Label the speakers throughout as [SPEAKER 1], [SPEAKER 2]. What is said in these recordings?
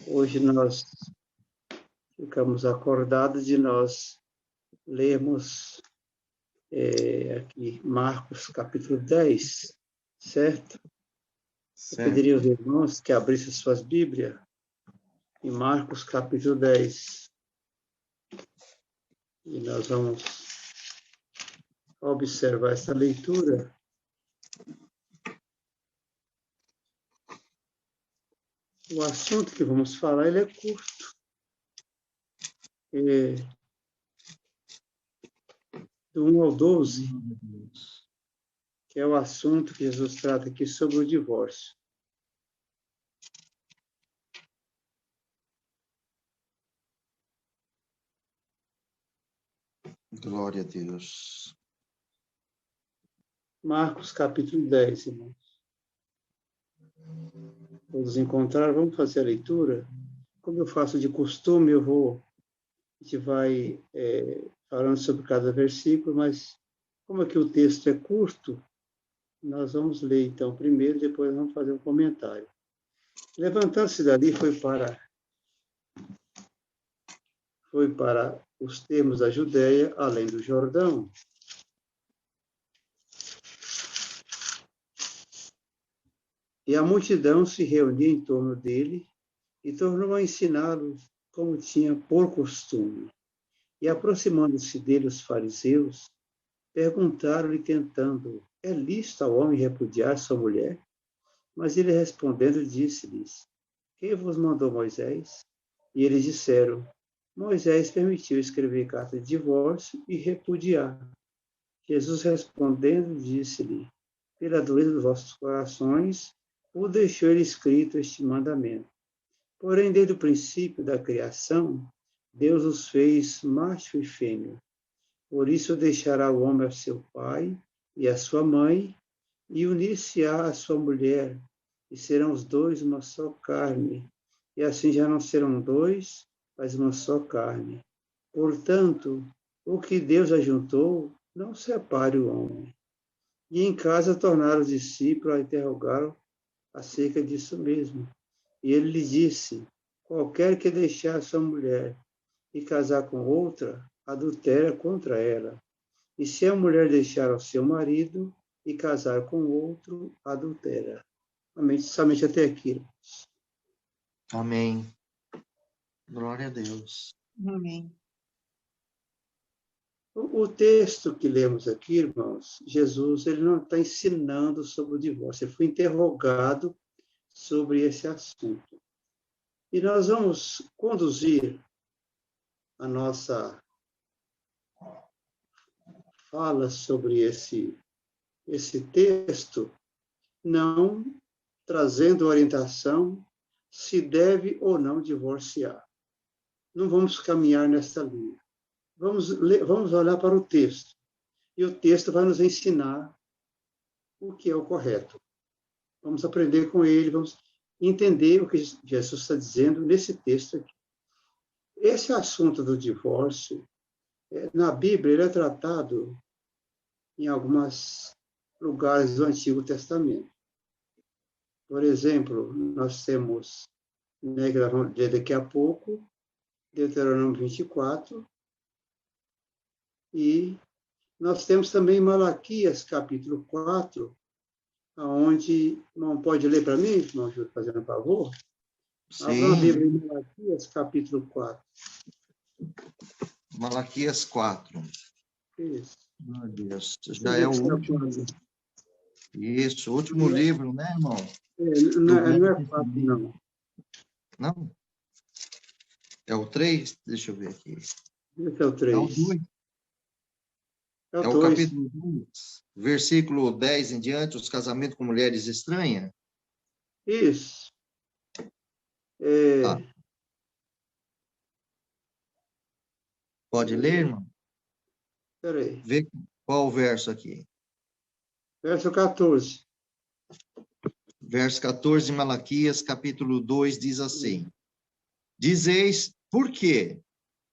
[SPEAKER 1] Hoje nós ficamos acordados de nós lermos aqui Marcos capítulo 10, certo? Eu pediria aos irmãos que abrissem suas Bíblias em Marcos capítulo 10. E nós vamos observar essa leitura. O assunto que vamos falar, ele é curto. Do 1 ao 12, que é o assunto que Jesus trata aqui sobre o divórcio.
[SPEAKER 2] Glória a Deus.
[SPEAKER 1] Marcos capítulo 10, irmãos. Todos encontraram, vamos fazer a leitura. Como eu faço de costume, a gente vai falando sobre cada versículo, mas como aqui o texto é curto, nós vamos ler então primeiro, depois vamos fazer um comentário. Levantando-se dali, foi para os termos da Judéia, além do Jordão. E a multidão se reunia em torno dele e tornou a ensiná-lo como tinha por costume. E aproximando-se dele os fariseus, perguntaram-lhe tentando: é lícito ao homem repudiar sua mulher? Mas ele respondendo disse-lhes: quem vos mandou Moisés? E eles disseram: Moisés permitiu escrever carta de divórcio e repudiar. Jesus respondendo disse-lhe: pela dureza dos vossos corações, o deixou ele escrito este mandamento. Porém, desde o princípio da criação, Deus os fez macho e fêmea. Por isso deixará o homem a seu pai e a sua mãe, e unir-se-á a sua mulher, e serão os dois uma só carne. E assim já não serão dois, mas uma só carne. Portanto, o que Deus ajuntou, não separe o homem. E em casa tornaram os discípulos a interrogá-lo acerca disso mesmo. E ele lhe disse: qualquer que deixar sua mulher e casar com outra, adultera contra ela. E se a mulher deixar o seu marido e casar com outro, adultera. Amém. Somente até aqui.
[SPEAKER 2] Amém. Glória a Deus.
[SPEAKER 3] Amém.
[SPEAKER 1] O texto que lemos aqui, irmãos, Jesus ele não está ensinando sobre o divórcio. Ele foi interrogado sobre esse assunto. E nós vamos conduzir a nossa fala sobre esse texto, não trazendo orientação se deve ou não divorciar. Não vamos caminhar nessa linha. Vamos olhar para o texto. E o texto vai nos ensinar o que é o correto. Vamos aprender com ele, vamos entender o que Jesus está dizendo nesse texto aqui. Esse assunto do divórcio, na Bíblia, ele é tratado em alguns lugares do Antigo Testamento. Por exemplo, nós temos, que nós vamos ler daqui a pouco, Deuteronômio 24, e nós temos também Malaquias, capítulo 4, onde, não pode ler para mim, irmão Júlio, fazendo um favor?
[SPEAKER 2] Sim.
[SPEAKER 1] Abra a Bíblia em Malaquias, capítulo 4.
[SPEAKER 2] Malaquias 4.
[SPEAKER 1] Isso.
[SPEAKER 2] Meu Deus, já é o último. Isso, o último livro, né, irmão?
[SPEAKER 1] Não é 4, não.
[SPEAKER 2] Não? É o 3? Deixa eu ver aqui.
[SPEAKER 1] Esse é o 3.
[SPEAKER 2] É o 2.
[SPEAKER 1] É
[SPEAKER 2] É o capítulo 2, versículo 10 em diante, os casamentos com mulheres estranhas?
[SPEAKER 1] Isso.
[SPEAKER 2] Pode ler, irmão?
[SPEAKER 1] Espera aí.
[SPEAKER 2] Vê qual o verso aqui.
[SPEAKER 1] Verso 14.
[SPEAKER 2] Verso 14 de Malaquias, capítulo 2, diz assim: dizeis, por quê?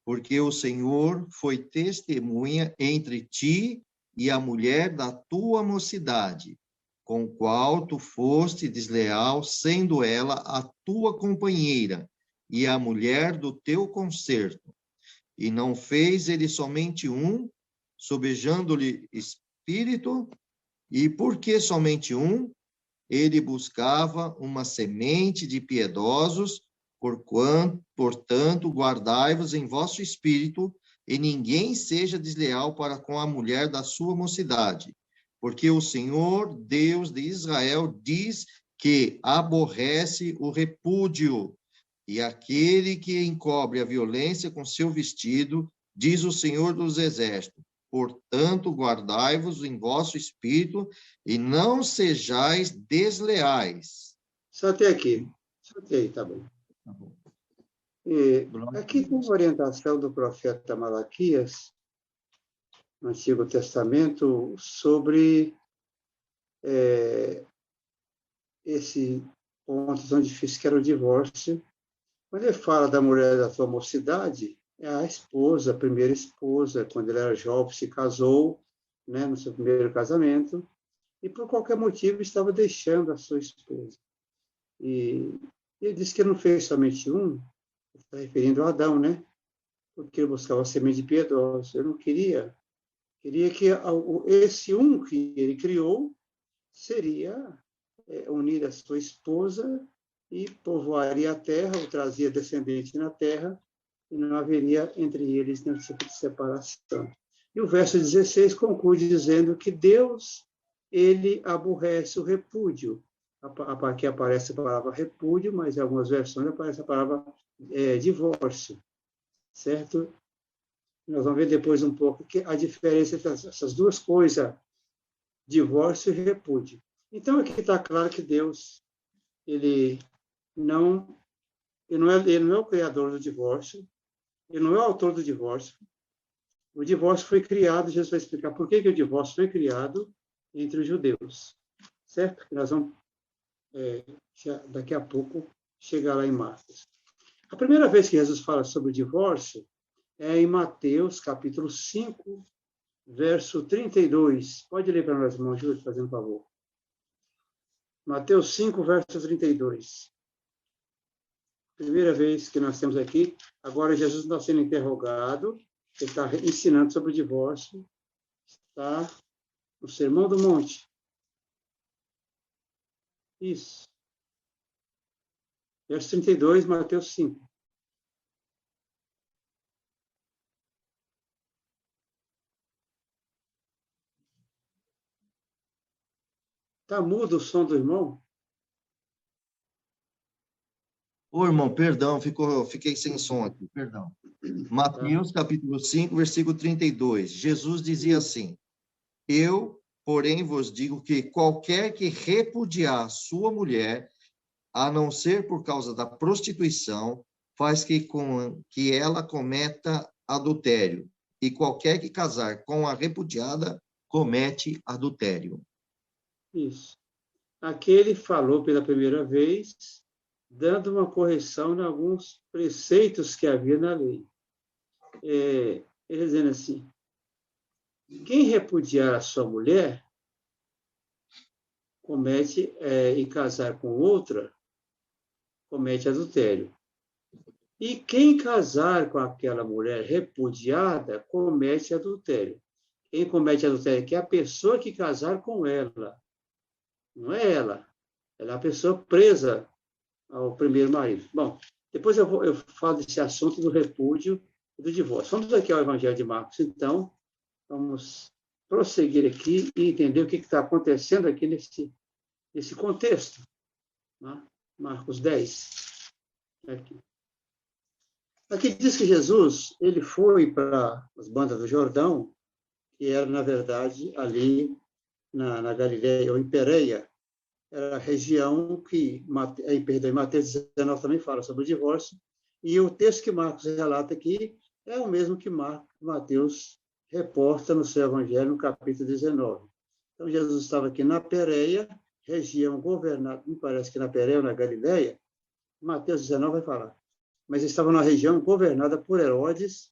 [SPEAKER 2] Porque o Senhor foi testemunha entre ti e a mulher da tua mocidade, com o qual tu foste desleal, sendo ela a tua companheira e a mulher do teu concerto. E não fez ele somente um, sobejando-lhe espírito, e por que somente um? Ele buscava uma semente de piedosos, portanto, guardai-vos em vosso espírito, e ninguém seja desleal para com a mulher da sua mocidade, porque o Senhor, Deus de Israel, diz que aborrece o repúdio, e aquele que encobre a violência com seu vestido, diz o Senhor dos Exércitos. Portanto, guardai-vos em vosso espírito e não sejais desleais.
[SPEAKER 1] Só até aqui. Só até aí, tá bom.
[SPEAKER 2] Tá bom.
[SPEAKER 1] Aqui tem uma orientação do profeta Malaquias, no Antigo Testamento, sobre esse ponto tão difícil que era o divórcio. Quando ele fala da mulher da sua mocidade, é a esposa, a primeira esposa, quando ele era jovem, se casou, né, no seu primeiro casamento, e por qualquer motivo estava deixando a sua esposa. E ele disse que não fez somente um, está referindo a Adão, né? Porque ele buscava a semente piedosa. Eu não queria que esse um que ele criou seria unir a sua esposa e povoaria a terra, ou trazia descendente na terra, e não haveria entre eles nenhum tipo de separação. E o verso 16 conclui dizendo que Deus, ele aborrece o repúdio. Aqui aparece a palavra repúdio, mas em algumas versões aparece a palavra divórcio, certo? Nós vamos ver depois um pouco que a diferença entre essas duas coisas, divórcio e repúdio. Então, aqui está claro que Deus, ele não é o criador do divórcio, ele não é o autor do divórcio. O divórcio foi criado, Jesus vai explicar por que o divórcio foi criado entre os judeus, certo? Nós vamos, daqui a pouco, chegar lá em Marcos. A primeira vez que Jesus fala sobre o divórcio é em Mateus, capítulo 5, verso 32. Pode ler para nós, irmão Júlio, fazendo um favor. Mateus 5, verso 32. Primeira vez que nós temos aqui. Agora Jesus está sendo interrogado. Ele está ensinando sobre o divórcio. Está no Sermão do Monte. Isso. Verso 32, Mateus 5. Está mudo o som do irmão?
[SPEAKER 2] Ô, irmão, perdão, fiquei sem som aqui, perdão. Mateus, capítulo 5, versículo 32. Jesus dizia assim: Eu, porém, vos digo que qualquer que repudiar sua mulher, a não ser por causa da prostituição, faz que ela cometa adultério. E qualquer que casar com a repudiada, comete adultério.
[SPEAKER 1] Isso. Aqui ele falou pela primeira vez, dando uma correção em alguns preceitos que havia na lei. Ele dizendo assim: quem repudiar a sua mulher comete e casar com outra, comete adultério. E quem casar com aquela mulher repudiada, comete adultério. Quem comete adultério é a pessoa que casar com ela. Não é ela. Ela é a pessoa presa ao primeiro marido. Bom, depois eu falo desse assunto do repúdio e do divórcio. Vamos aqui ao Evangelho de Marcos, então. Vamos prosseguir aqui e entender o que está acontecendo aqui nesse contexto. Né? Marcos 10. Aqui diz que Jesus ele foi para as bandas do Jordão, que era, na verdade, ali na Galileia, ou em Pereia, era a região que, em Mateus 19 também fala sobre o divórcio, e o texto que Marcos relata aqui é o mesmo que Mateus reporta no seu Evangelho, no capítulo 19. Então, Jesus estava aqui na Pereia, região governada, me parece que na Pereia ou na Galileia, Mateus 19 vai falar, mas estava numa região governada por Herodes,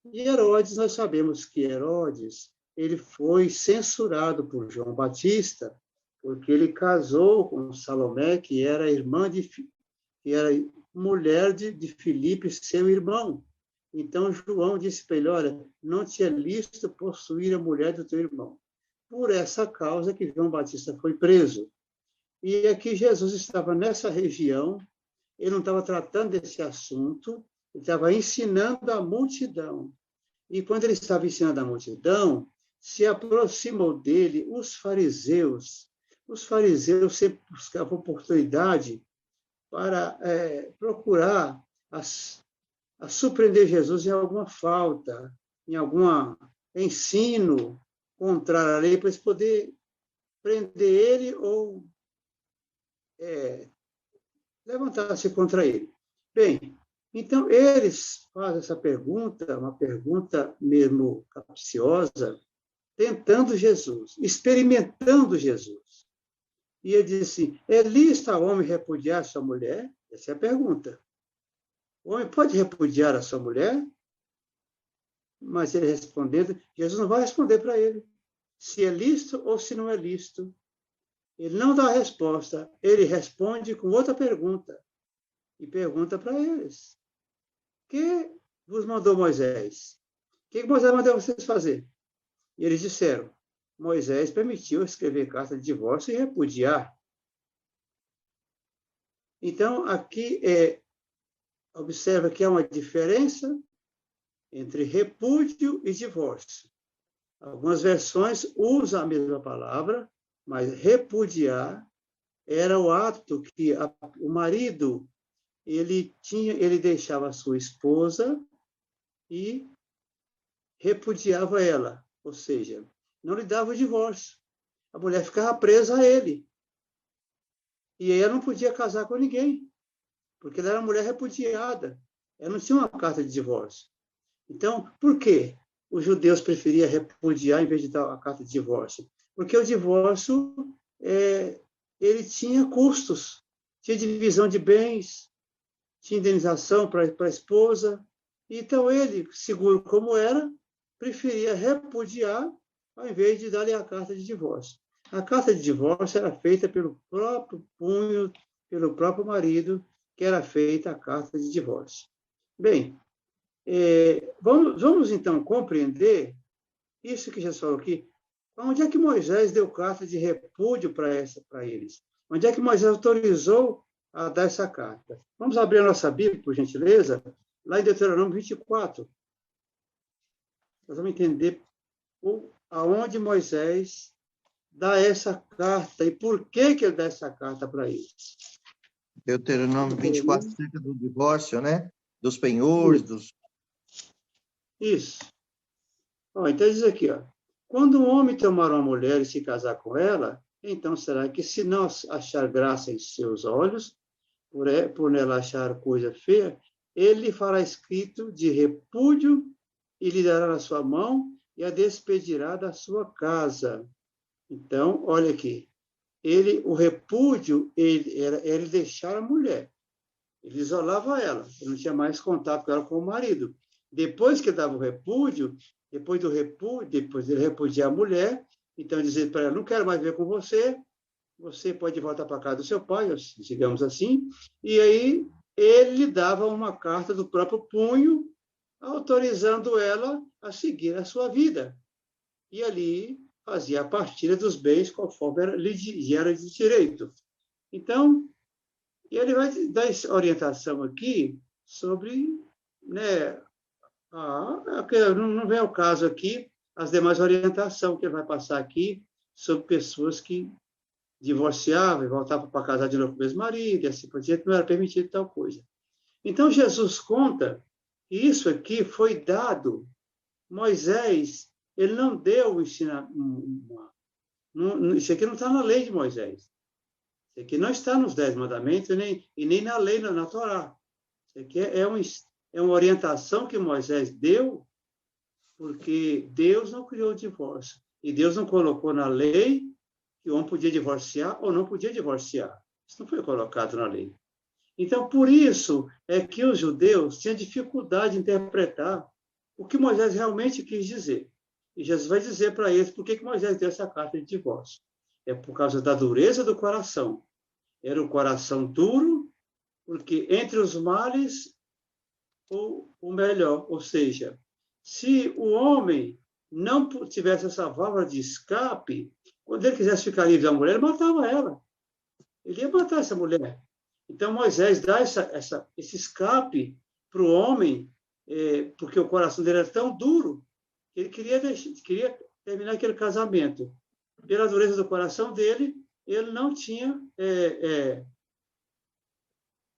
[SPEAKER 1] e Herodes, nós sabemos que Herodes, ele foi censurado por João Batista, porque ele casou com Salomé, que era que era mulher de Filipe, seu irmão. Então, João disse para ele, olha, não te é lícito possuir a mulher do teu irmão. Por essa causa que João Batista foi preso. E aqui Jesus estava nessa região, ele não estava tratando desse assunto, ele estava ensinando a multidão. E quando ele estava ensinando a multidão, se aproximou dele os fariseus. Os fariseus sempre buscavam oportunidade para procurar a surpreender Jesus em alguma falta, em algum ensino contrário à lei, para eles poderem prender ele ou levantar-se contra ele. Bem, então eles fazem essa pergunta, uma pergunta mesmo capciosa, tentando Jesus, experimentando Jesus. E ele disse, é lícito ao homem repudiar sua mulher? Essa é a pergunta. O homem pode repudiar a sua mulher? Mas ele respondendo, Jesus não vai responder para ele se é lícito ou se não é lícito. Ele não dá a resposta, ele responde com outra pergunta. E pergunta para eles. Que vos mandou Moisés? O que Moisés mandou vocês fazer? E eles disseram, Moisés permitiu escrever carta de divórcio e repudiar. Então, aqui observa que há uma diferença entre repúdio e divórcio. Algumas versões usam a mesma palavra, mas repudiar era o ato que o marido ele deixava a sua esposa e repudiava ela, ou seja, não lhe dava o divórcio. A mulher ficava presa a ele. E aí ela não podia casar com ninguém, porque ela era mulher repudiada. Ela não tinha uma carta de divórcio. Então, por quê? Os judeus preferiam repudiar em vez de dar a carta de divórcio? Porque o divórcio ele tinha custos, tinha divisão de bens, tinha indenização para a esposa. Então, ele, seguro como era, preferia repudiar ao invés de dar-lhe a carta de divórcio. A carta de divórcio era feita pelo próprio punho, pelo próprio marido, que era feita a carta de divórcio. Bem, vamos então compreender isso que Jesus falou aqui. Onde é que Moisés deu carta de repúdio para eles? Onde é que Moisés autorizou a dar essa carta? Vamos abrir a nossa Bíblia, por gentileza, lá em Deuteronômio 24. Nós vamos entender aonde Moisés dá essa carta e por que ele dá essa carta para eles.
[SPEAKER 2] Deuteronômio 24, acerca do divórcio, né? Dos penhores,
[SPEAKER 1] Isso. Então diz aqui, quando um homem tomar uma mulher e se casar com ela, então será que se não achar graça em seus olhos, por nela achar coisa feia, ele lhe fará escrito de repúdio e lhe dará na sua mão e a despedirá da sua casa. Então, olha aqui, o repúdio, ele deixar a mulher, ele isolava ela, ele não tinha mais contato com ela como marido. Depois que dava o repúdio, depois de repudiar a mulher, então dizer para ela, não quero mais ver com você, você pode voltar para a casa do seu pai, digamos assim, e aí ele lhe dava uma carta do próprio punho, autorizando ela a seguir a sua vida. E ali fazia a partilha dos bens conforme lhe era de direito. Então, ele vai dar orientação aqui sobre, não vem ao caso aqui, as demais orientações que ele vai passar aqui sobre pessoas que divorciavam e voltavam para casar de novo com o mesmo marido, e assim por diante, não era permitido tal coisa. Então, Jesus conta que isso aqui foi dado, Moisés, ele não deu o ensinamento, isso aqui não está na lei de Moisés, isso aqui não está nos 10 mandamentos e nem na lei, na Torá. Isso aqui é uma orientação que Moisés deu, porque Deus não criou o divórcio, e Deus não colocou na lei que o homem podia divorciar ou não podia divorciar. Isso não foi colocado na lei. Então, por isso é que os judeus tinham dificuldade de interpretar o que Moisés realmente quis dizer. E Jesus vai dizer para eles por que Moisés deu essa carta de divórcio. é por causa da dureza do coração. Era o coração duro, porque entre os males, o melhor. Ou seja, se o homem não tivesse essa válvula de escape, quando ele quisesse ficar livre da mulher, ele matava ela. Ele ia matar essa mulher. Então, Moisés dá esse escape para o homem, porque o coração dele era tão duro, que ele queria terminar aquele casamento. Pela dureza do coração dele, ele não tinha,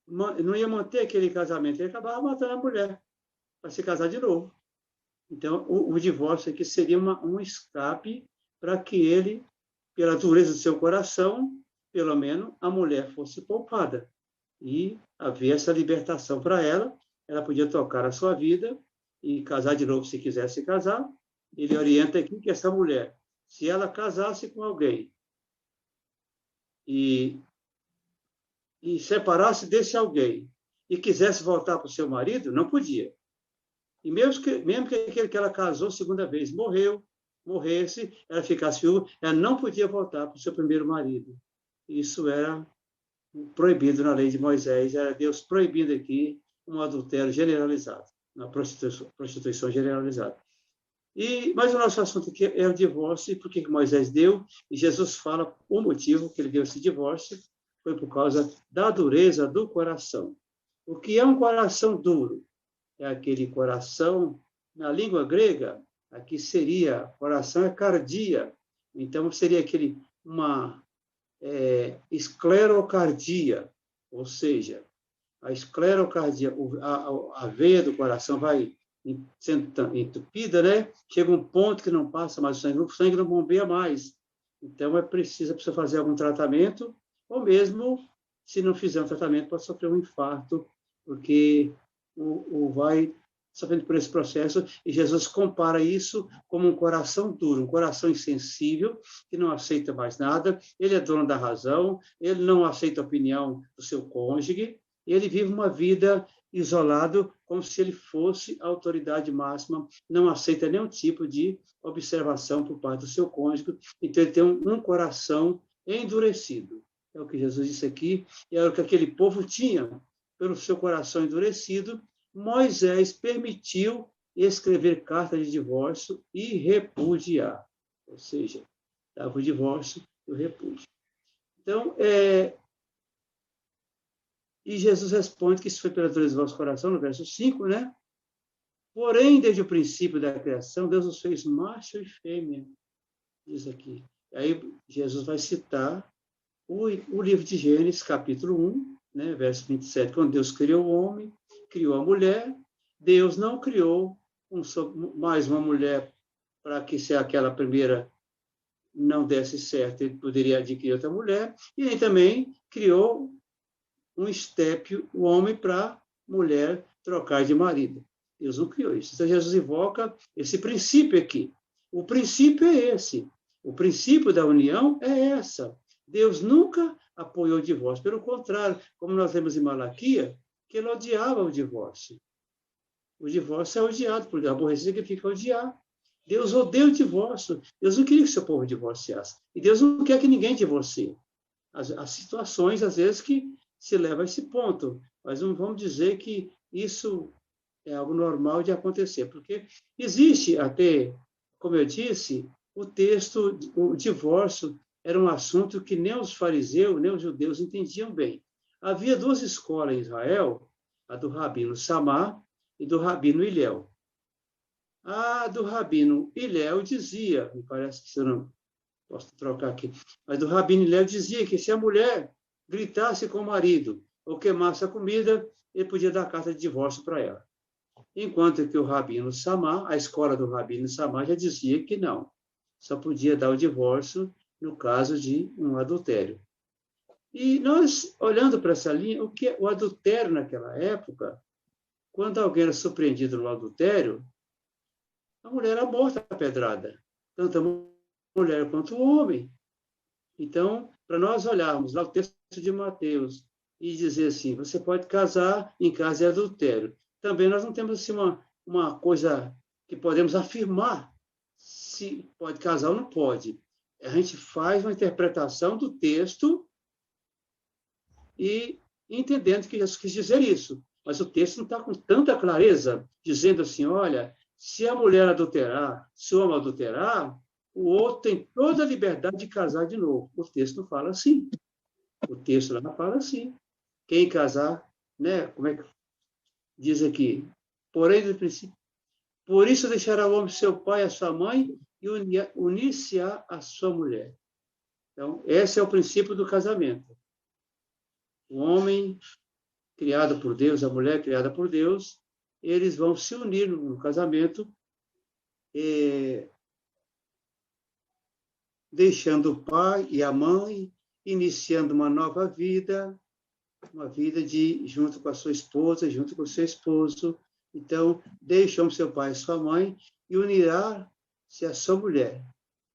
[SPEAKER 1] não ia manter aquele casamento. Ele acabava matando a mulher para se casar de novo. Então, o divórcio aqui seria um escape para que ele, pela dureza do seu coração, pelo menos a mulher fosse poupada. E havia essa libertação para ela. Ela podia tocar a sua vida e casar de novo se quisesse casar. Ele orienta aqui que essa mulher, se ela casasse com alguém e separasse desse alguém e quisesse voltar para o seu marido, não podia. E mesmo que aquele que ela casou segunda vez morresse, ela ficasse viúva, ela não podia voltar para o seu primeiro marido. Isso era proibido na lei de Moisés, era Deus proibindo aqui um adultério generalizado, uma prostituição generalizada. Mas o nosso assunto aqui é o divórcio, porque Moisés deu, e Jesus fala o motivo que ele deu esse divórcio, foi por causa da dureza do coração. O que é um coração duro? É aquele coração, na língua grega, aqui seria, coração é cardia, então seria uma esclerocardia, ou seja, a esclerocardia, a veia do coração vai sendo entupida, né? Chega um ponto que não passa mais o sangue não bombeia mais. Então, precisa fazer algum tratamento, ou mesmo, se não fizer um tratamento, pode sofrer um infarto, porque vai sofrendo por esse processo, e Jesus compara isso como um coração duro, um coração insensível, que não aceita mais nada, ele é dono da razão, ele não aceita a opinião do seu cônjuge, e ele vive uma vida isolado, como se ele fosse a autoridade máxima, não aceita nenhum tipo de observação por parte do seu cônjuge, então ele tem um coração endurecido. É o que Jesus disse aqui, e era o que aquele povo tinha, pelo seu coração endurecido. Moisés permitiu escrever carta de divórcio e repudiar, ou seja, dava o divórcio e o repúdio. Então, e Jesus responde que isso foi pela dureza do vosso coração, no verso 5, né? Porém, desde o princípio da criação, Deus os fez macho e fêmea, diz aqui. Aí Jesus vai citar o livro de Gênesis, capítulo 1, né, verso 27, quando Deus criou o homem, criou a mulher, Deus não criou mais uma mulher para que, se aquela primeira não desse certo, ele poderia adquirir outra mulher, e ele também criou um estépio, o homem, para mulher trocar de marido. Deus não criou isso. Então, Jesus invoca esse princípio aqui. O princípio é esse. O princípio da união é essa. Deus nunca apoiou o divórcio. Pelo contrário, como nós vemos em Malaquias, que ele odiava o divórcio. O divórcio é odiado, porque aborrecer significa odiar. Deus odeia o divórcio. Deus não queria que seu povo divorciasse. E Deus não quer que ninguém divorcie. As situações, às vezes, que se leva a esse ponto. Mas não vamos dizer que isso é algo normal de acontecer, porque existe até, como eu disse, o texto, o divórcio era um assunto que nem os fariseus, nem os judeus entendiam bem. Havia duas escolas em Israel, a do Rabino Samar e do Rabino Hilel. A do Rabino Hilel dizia, me parece que eu não posso trocar aqui, mas do Rabino Hilel dizia que se a mulher gritasse com o marido ou queimasse a comida, ele podia dar carta de divórcio para ela. Enquanto que o Rabino Samar, a escola do Rabino Samar, já dizia que não, só podia dar o divórcio no caso de um adultério. E nós, olhando para essa linha, o adultério naquela época, quando alguém era surpreendido no adultério, a mulher era morta à pedrada, tanto a mulher quanto o homem. Então, para nós olharmos lá o texto de Mateus e dizer assim, você pode casar em caso de adultério. Também nós não temos assim, uma coisa que podemos afirmar se pode casar ou não pode. a gente faz uma interpretação do texto e entendendo que Jesus quis dizer isso. Mas o texto não está com tanta clareza, dizendo assim, olha, se a mulher adulterar, se o homem adulterar, o outro tem toda a liberdade de casar de novo. O texto não fala assim. O texto lá não fala assim. Quem casar, né? Como é que diz aqui? Porém, do princípio, por isso deixará o homem seu pai e a sua mãe e unir-se-á a sua mulher. Então, esse é o princípio do casamento. O homem criado por Deus, a mulher criada por Deus, eles vão se unir no casamento, deixando o pai e a mãe, iniciando uma nova vida, uma vida junto com a sua esposa, junto com o seu esposo. Então, deixam seu pai e sua mãe e unirá-se a sua mulher.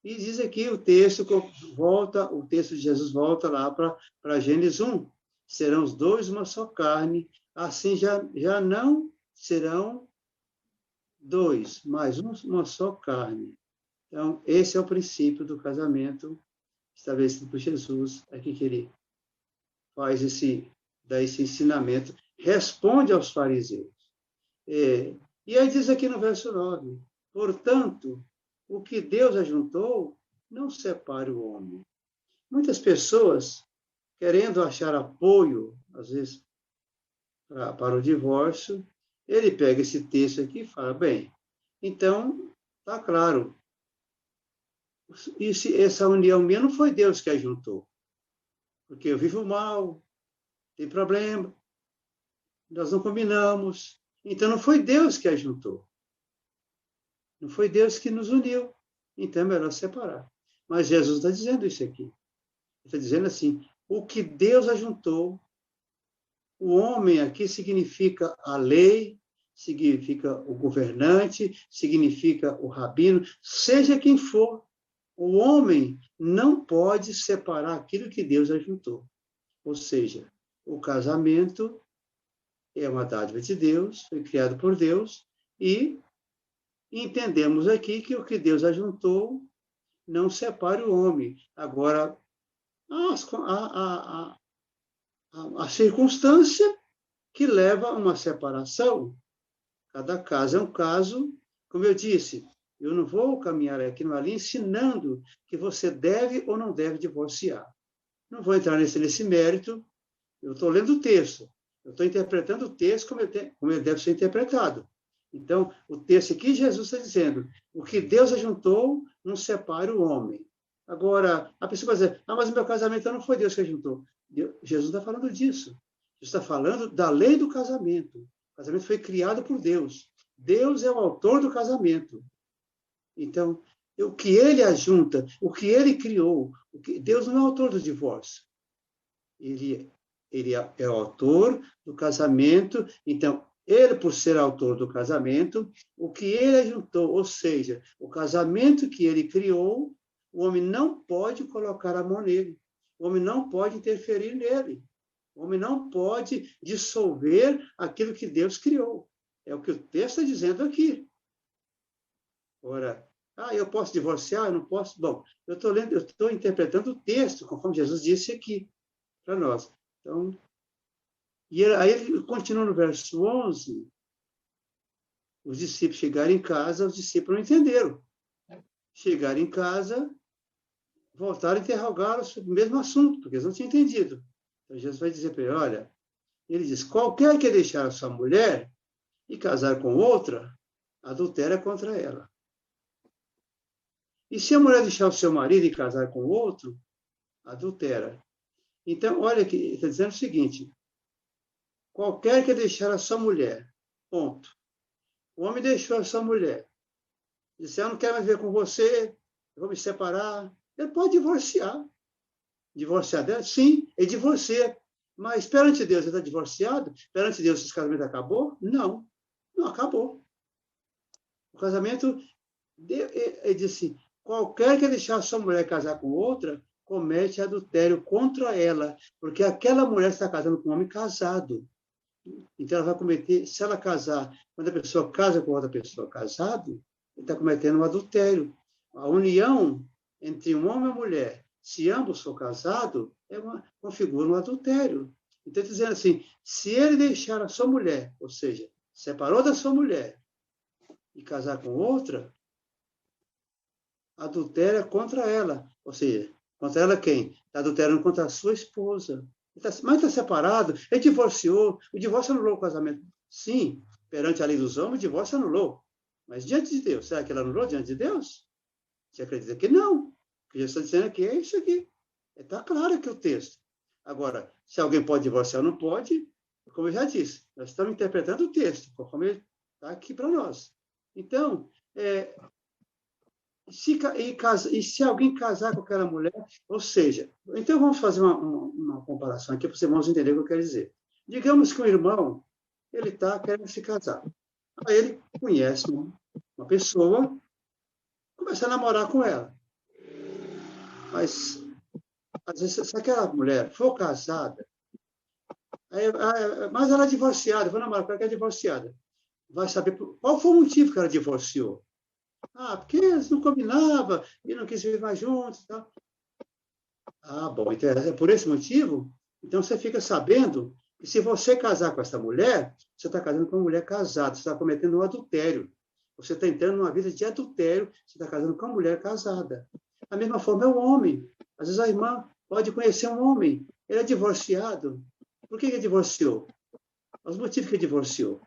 [SPEAKER 1] E diz aqui o texto de Jesus volta lá para Gênesis 1. Serão os dois uma só carne, assim já não serão dois, mas uma só carne. Então, esse é o princípio do casamento estabelecido por Jesus, aqui que ele faz dá esse ensinamento, responde aos fariseus. E aí diz aqui no verso 9, portanto, o que Deus ajuntou, não separe o homem. Muitas pessoas, querendo achar apoio, às vezes, para o divórcio, ele pega esse texto aqui e fala, bem, então, está claro, essa união minha não foi Deus que ajuntou, porque eu vivo mal, tem problema, nós não combinamos, então não foi Deus que ajuntou, não foi Deus que nos uniu, então é melhor separar. Mas Jesus está dizendo isso aqui, ele está dizendo assim, o que Deus ajuntou, o homem aqui significa a lei, significa o governante, significa o rabino, seja quem for, o homem não pode separar aquilo que Deus ajuntou. Ou seja, o casamento é uma dádiva de Deus, foi criado por Deus, e entendemos aqui que o que Deus ajuntou não separa o homem. Agora, a circunstância que leva a uma separação. Cada caso é um caso, como eu disse, eu não vou caminhar aqui numa linha ensinando que você deve ou não deve divorciar. Não vou entrar nesse mérito, eu estou lendo o texto, eu estou interpretando o texto como ele deve ser interpretado. Então, o texto aqui, Jesus está dizendo, o que Deus ajuntou, não separe o homem. Agora, a pessoa vai dizer, mas o meu casamento não foi Deus que ajuntou. Jesus está falando disso. Jesus está falando da lei do casamento. O casamento foi criado por Deus. Deus é o autor do casamento. Então, o que ele ajunta, o que ele criou, Deus não é o autor do divórcio. Ele é o autor do casamento. Então, ele, por ser autor do casamento, o que ele ajuntou, ou seja, o casamento que ele criou, o homem não pode colocar a mão nele. O homem não pode interferir nele. O homem não pode dissolver aquilo que Deus criou. É o que o texto está dizendo aqui. Ora, eu posso divorciar? Eu não posso? Bom, eu estou interpretando o texto, conforme Jesus disse aqui para nós. Então, e aí ele continua no verso 11. Os discípulos chegaram em casa, os discípulos não entenderam. Chegaram em casa, voltaram a interrogá-los sobre o mesmo assunto, porque eles não tinham entendido. Então, Jesus vai dizer para ele, olha, ele diz, qualquer que deixar a sua mulher e casar com outra, adultera contra ela. E se a mulher deixar o seu marido e casar com outro, adultera. Então, olha aqui, ele está dizendo o seguinte, qualquer que deixar a sua mulher, ponto. O homem deixou a sua mulher, disse, eu não quero mais ver com você, eu vou me separar. Ele pode divorciar. Divorciar dela? Sim, ele divorcia. Mas perante Deus, ele está divorciado? Perante Deus, esse casamento acabou? Não, não acabou. O casamento, ele disse, qualquer que deixar sua mulher casar com outra, comete adultério contra ela, porque aquela mulher está casando com um homem casado. Então, ela vai cometer, se ela casar, quando a pessoa casa com outra pessoa casado, ele está cometendo um adultério. A união entre um homem e uma mulher, se ambos for casados, configura um adultério. Então, dizendo assim, se ele deixar a sua mulher, ou seja, separou da sua mulher e casar com outra, adultério é contra ela. Ou seja, contra ela quem? Está adulterando contra a sua esposa. Mas está separado, ele divorciou, o divórcio anulou o casamento. Sim, perante a lei dos homens, o divórcio anulou. Mas diante de Deus, será que ele anulou diante de Deus? Você acredita que não? O que Jesus está dizendo aqui é isso aqui. Está claro aqui o texto. Agora, se alguém pode divorciar ou não pode, como eu já disse, nós estamos interpretando o texto, conforme ele está aqui para nós. Então, se alguém casar com aquela mulher, ou seja, então vamos fazer uma comparação aqui para os irmãos entenderem o que eu quero dizer. Digamos que um irmão, ele está querendo se casar. Aí ele conhece uma pessoa, começa a namorar com ela. Mas, às vezes, se aquela mulher for casada, mas ela é divorciada, vou namorar com ela que é divorciada. Vai saber qual foi o motivo que ela divorciou. Porque eles não combinavam e não quis viver mais juntos. Tá? Bom, então é por esse motivo? Então você fica sabendo que se você casar com essa mulher, você está casando com uma mulher casada, você está cometendo um adultério. Você está entrando numa vida de adultério, você está casando com uma mulher casada. Da mesma forma é o homem. Às vezes a irmã pode conhecer um homem, ele é divorciado. Por que ele divorciou? Os motivos que ele divorciou.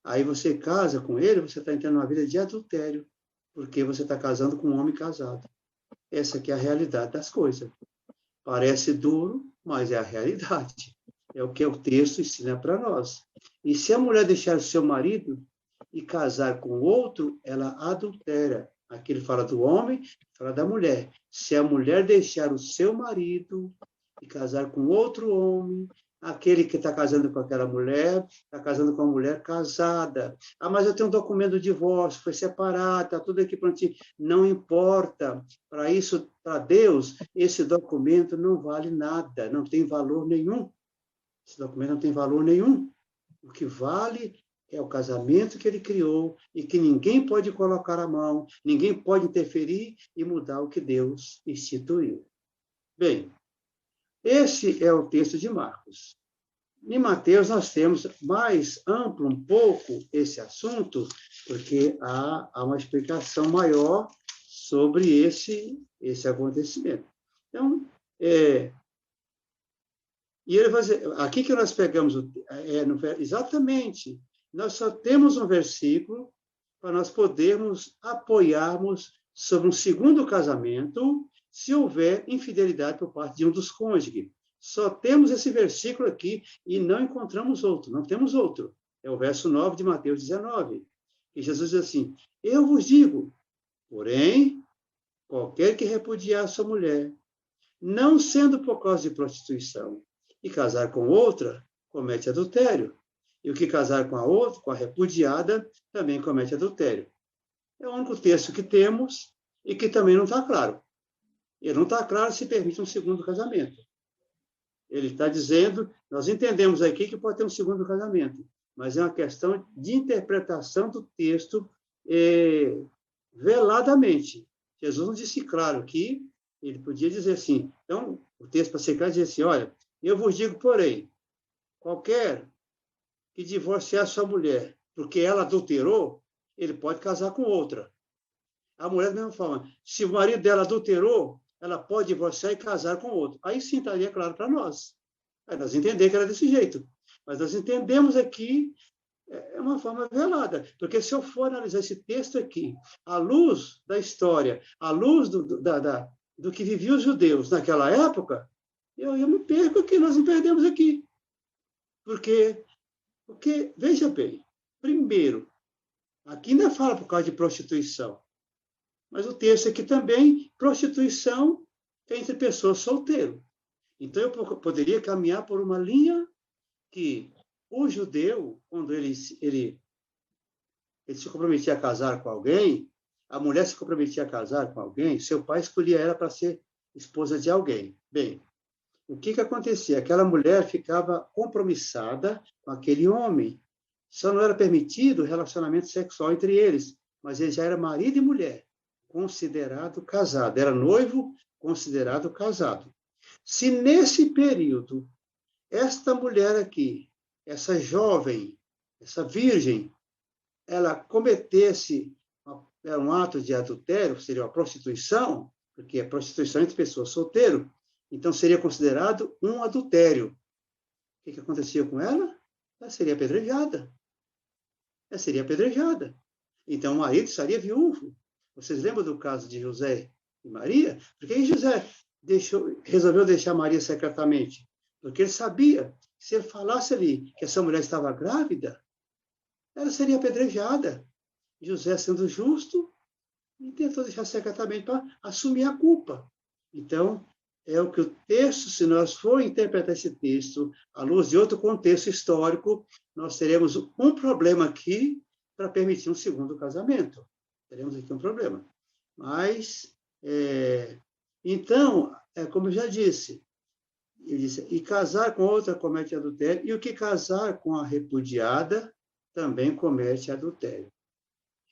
[SPEAKER 1] Aí você casa com ele, você está entrando numa vida de adultério, porque você está casando com um homem casado. Essa aqui é a realidade das coisas. Parece duro, mas é a realidade. É o que o texto ensina para nós. E se a mulher deixar o seu marido e casar com outro, ela adultera. Aqui ele fala do homem, fala da mulher. Se a mulher deixar o seu marido e casar com outro homem, aquele que está casando com aquela mulher, está casando com uma mulher casada. Mas eu tenho um documento de divórcio, foi separado, está tudo aqui prontinho. Não importa. Para isso, para Deus, esse documento não vale nada, não tem valor nenhum. Esse documento não tem valor nenhum. O que vale é o casamento que ele criou e que ninguém pode colocar a mão, ninguém pode interferir e mudar o que Deus instituiu. Bem, esse é o texto de Marcos. Em Mateus, nós temos mais amplo um pouco esse assunto, porque há uma explicação maior sobre esse acontecimento. Então, e ele vai dizer, aqui que nós pegamos, exatamente, nós só temos um versículo para nós podermos apoiarmos sobre um segundo casamento, se houver infidelidade por parte de um dos cônjuges. Só temos esse versículo aqui e não encontramos outro, não temos outro. É o verso 9 de Mateus 19. E Jesus diz assim, eu vos digo, porém, qualquer que repudiar sua mulher, não sendo por causa de prostituição, e casar com outra, comete adultério. E o que casar com a outra, com a repudiada, também comete adultério. É o único texto que temos e que também não está claro. Ele não está claro se permite um segundo casamento. Ele está dizendo, nós entendemos aqui que pode ter um segundo casamento, mas é uma questão de interpretação do texto veladamente. Jesus não disse claro que ele podia dizer assim. Então, o texto para ser claro diz assim, olha, eu vos digo, porém, qualquer que divorciar sua mulher porque ela adulterou, ele pode casar com outra. A mulher, da mesma forma, se o marido dela adulterou, ela pode divorciar e casar com outro. Aí sim estaria claro para nós. Aí nós entendemos que era desse jeito. Mas nós entendemos aqui uma forma velada. Porque se eu for analisar esse texto aqui, à luz da história, à luz do que viviam os judeus naquela época, eu me perco aqui, nós nos perdemos aqui. Porque, veja bem, primeiro, aqui não fala por causa de prostituição. Mas o texto aqui também, prostituição entre pessoas solteiras. Então, eu poderia caminhar por uma linha que o judeu, quando ele se comprometia a casar com alguém, a mulher se comprometia a casar com alguém, seu pai escolhia ela para ser esposa de alguém. Bem, o que acontecia? Aquela mulher ficava compromissada com aquele homem. Só não era permitido relacionamento sexual entre eles, mas ele já era marido e mulher. considerado casado. Era noivo, considerado casado. Se nesse período, esta mulher aqui, essa jovem, essa virgem, ela cometesse um ato de adultério, seria uma prostituição, porque é prostituição entre pessoas solteiras, então seria considerado um adultério. O que acontecia com ela? Ela seria apedrejada. Ela seria apedrejada. Então o marido estaria viúvo. Vocês lembram do caso de José e Maria? Por que José resolveu deixar Maria secretamente? Porque ele sabia que se ele falasse ali que essa mulher estava grávida, ela seria apedrejada. José, sendo justo, tentou deixar secretamente para assumir a culpa. Então, é o que o texto, se nós for interpretar esse texto à luz de outro contexto histórico, nós teremos um problema aqui para permitir um segundo casamento. Teremos aqui um problema. Mas, então, como eu já disse, ele disse, e casar com outra comete adultério, e o que casar com a repudiada também comete adultério.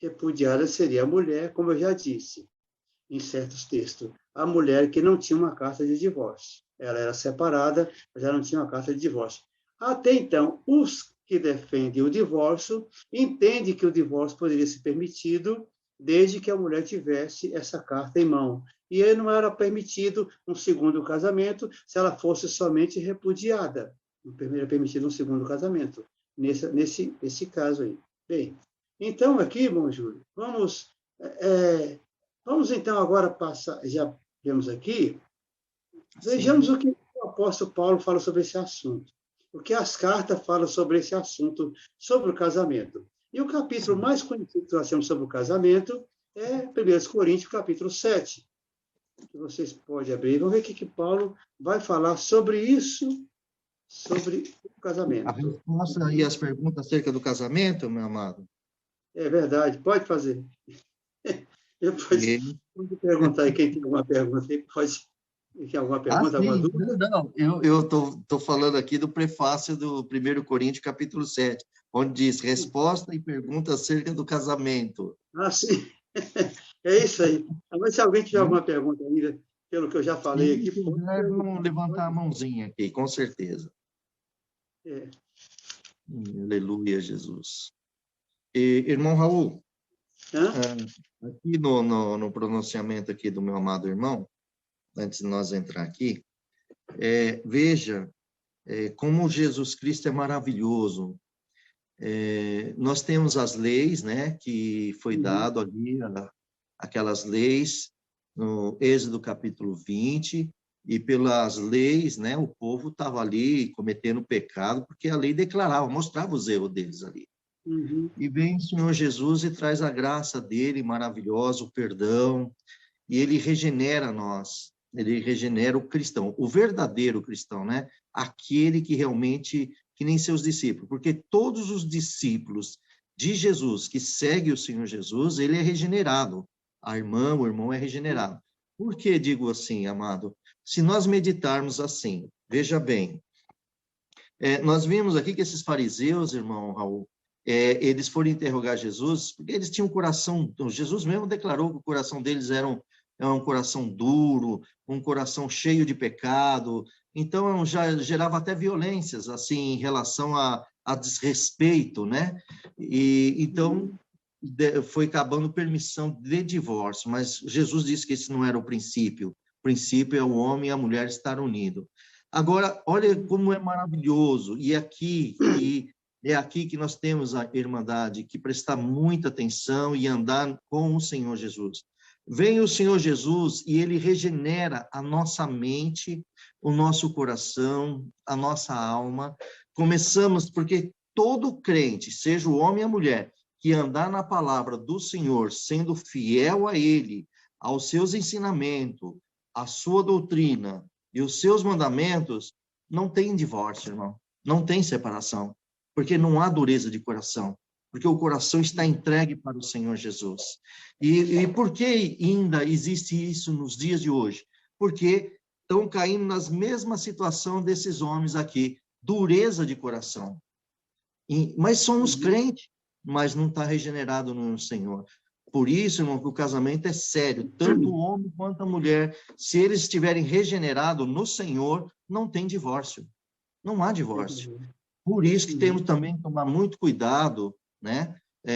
[SPEAKER 1] Repudiada seria a mulher, como eu já disse, em certos textos, a mulher que não tinha uma carta de divórcio. Ela era separada, mas já não tinha uma carta de divórcio. Até então, os que defendem o divórcio entendem que o divórcio poderia ser permitido desde que a mulher tivesse essa carta em mão. E aí não era permitido um segundo casamento se ela fosse somente repudiada. Não era permitido um segundo casamento, nesse caso aí. Bem, então aqui, irmão Júlio, vamos então agora passar, já vemos aqui, vejamos o que o apóstolo Paulo fala sobre esse assunto, o que as cartas falam sobre esse assunto, sobre o casamento. E o capítulo mais conhecido que nós temos sobre o casamento é 1 Coríntios, capítulo 7, que vocês podem abrir. Vamos ver o que Paulo vai falar sobre isso, sobre o casamento.
[SPEAKER 2] A resposta e as perguntas acerca do casamento, meu amado?
[SPEAKER 1] É verdade, pode fazer. Pode perguntar aí, quem tem alguma pergunta aí, pode. Tem alguma pergunta, alguma dúvida?
[SPEAKER 2] Não, eu estou falando aqui do prefácio do 1 Coríntios, capítulo 7, onde diz resposta e pergunta acerca do casamento.
[SPEAKER 1] Ah, sim. É isso aí. Mas se alguém tiver alguma pergunta ainda, pelo que eu já falei aqui...
[SPEAKER 2] Vamos levantar a mãozinha aqui, com certeza. Aleluia, Jesus. Irmão Raul, aqui no pronunciamento aqui do meu amado irmão, antes de nós entrar aqui, veja como Jesus Cristo é maravilhoso. Nós temos as leis, né, que foi dado ali, aquelas leis, no Êxodo capítulo 20, e pelas leis, né, o povo estava ali cometendo pecado, porque a lei declarava, mostrava os erros deles ali. E vem o Senhor Jesus e traz a graça dele, maravilhosa, o perdão, e ele regenera nós, ele regenera o cristão, o verdadeiro cristão, né? Aquele que realmente, que nem seus discípulos, porque todos os discípulos de Jesus que seguem o Senhor Jesus, ele é regenerado, a irmã, o irmão é regenerado. Por que digo assim, amado? Se nós meditarmos assim, veja bem, nós vimos aqui que esses fariseus, irmão Raul, eles foram interrogar Jesus, porque eles tinham um coração, Jesus mesmo declarou que o coração deles era um coração duro, um coração cheio de pecado, então já gerava até violências, assim, em relação a desrespeito, né? E então foi acabando permissão de divórcio, mas Jesus disse que esse não era o princípio é o homem e a mulher estar unidos. Agora, olha como é maravilhoso, e é aqui que nós temos a irmandade, que prestar muita atenção e andar com o Senhor Jesus. Vem o Senhor Jesus e ele regenera a nossa mente, o nosso coração, a nossa alma. Começamos, porque todo crente, seja o homem ou a mulher, que andar na palavra do Senhor, sendo fiel a ele, aos seus ensinamentos, à sua doutrina e os seus mandamentos, não tem divórcio, irmão. Não tem separação. Porque não há dureza de coração, porque o coração está entregue para o Senhor Jesus. E por que ainda existe isso nos dias de hoje? Porque estão caindo nas mesmas situações desses homens aqui, dureza de coração. Mas somos crentes, mas não está regenerado no Senhor. Por isso, irmão, que o casamento é sério, tanto o homem quanto a mulher. Se eles estiverem regenerados no Senhor, não tem divórcio. Não há divórcio. Por isso que temos também que tomar muito cuidado, né?